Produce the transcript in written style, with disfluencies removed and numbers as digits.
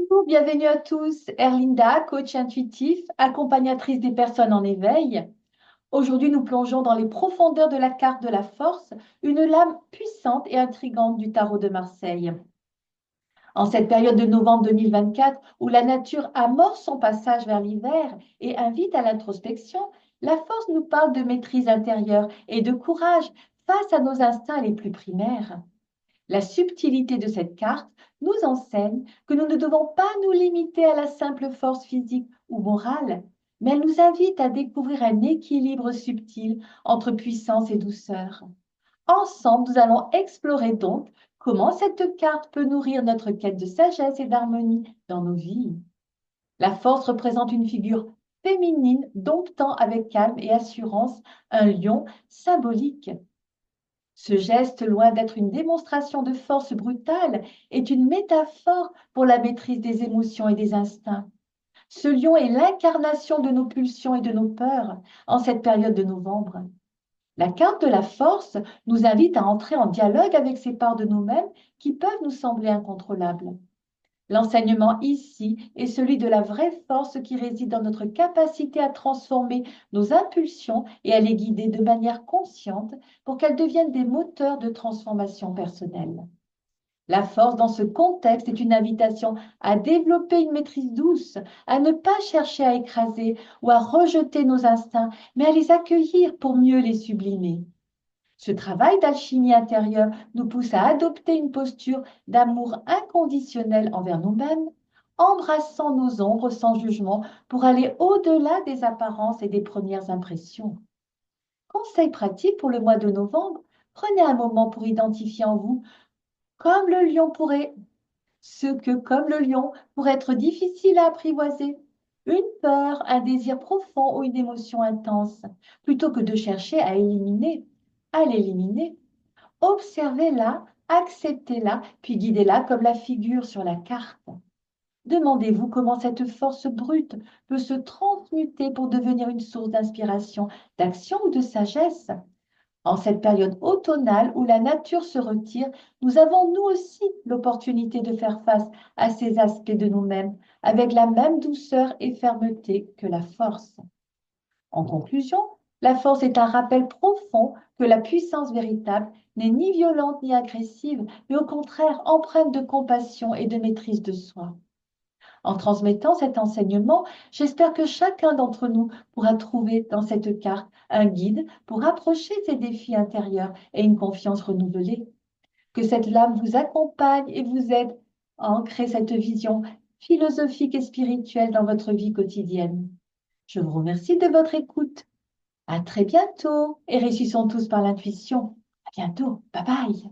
Bonjour, bienvenue à tous. Erlinda, coach intuitif, accompagnatrice des personnes en éveil. Aujourd'hui, nous plongeons dans les profondeurs de la carte de la force, une lame puissante et intrigante du tarot de Marseille. En cette période de novembre 2024, où la nature amorce son passage vers l'hiver et invite à l'introspection, la force nous parle de maîtrise intérieure et de courage face à nos instincts les plus primaires. La subtilité de cette carte nous enseigne que nous ne devons pas nous limiter à la simple force physique ou morale, mais elle nous invite à découvrir un équilibre subtil entre puissance et douceur. Ensemble, nous allons explorer donc comment cette carte peut nourrir notre quête de sagesse et d'harmonie dans nos vies. La force représente une figure féminine domptant avec calme et assurance un lion symbolique. Ce geste, loin d'être une démonstration de force brutale, est une métaphore pour la maîtrise des émotions et des instincts. Ce lion est l'incarnation de nos pulsions et de nos peurs en cette période de novembre. La carte de la force nous invite à entrer en dialogue avec ces parts de nous-mêmes qui peuvent nous sembler incontrôlables. L'enseignement ici est celui de la vraie force qui réside dans notre capacité à transformer nos impulsions et à les guider de manière consciente pour qu'elles deviennent des moteurs de transformation personnelle. La force dans ce contexte est une invitation à développer une maîtrise douce, à ne pas chercher à écraser ou à rejeter nos instincts, mais à les accueillir pour mieux les sublimer. Ce travail d'alchimie intérieure nous pousse à adopter une posture d'amour inconditionnel envers nous-mêmes, embrassant nos ombres sans jugement pour aller au-delà des apparences et des premières impressions. Conseil pratique pour le mois de novembre, prenez un moment pour identifier en vous comme le lion pourrait, ce que comme le lion pourrait être difficile à apprivoiser, une peur, un désir profond ou une émotion intense, plutôt que de chercher à l'éliminer. Observez-la, acceptez-la, puis guidez-la comme la figure sur la carte. Demandez-vous comment cette force brute peut se transmuter pour devenir une source d'inspiration, d'action ou de sagesse. En cette période automnale où la nature se retire, nous avons nous aussi l'opportunité de faire face à ces aspects de nous-mêmes avec la même douceur et fermeté que la force. En conclusion, la force est un rappel profond que la puissance véritable n'est ni violente ni agressive, mais au contraire empreinte de compassion et de maîtrise de soi. En transmettant cet enseignement, j'espère que chacun d'entre nous pourra trouver dans cette carte un guide pour approcher ses défis intérieurs et une confiance renouvelée. Que cette lame vous accompagne et vous aide à ancrer cette vision philosophique et spirituelle dans votre vie quotidienne. Je vous remercie de votre écoute. À très bientôt et réussissons tous par l'intuition. À bientôt. Bye bye.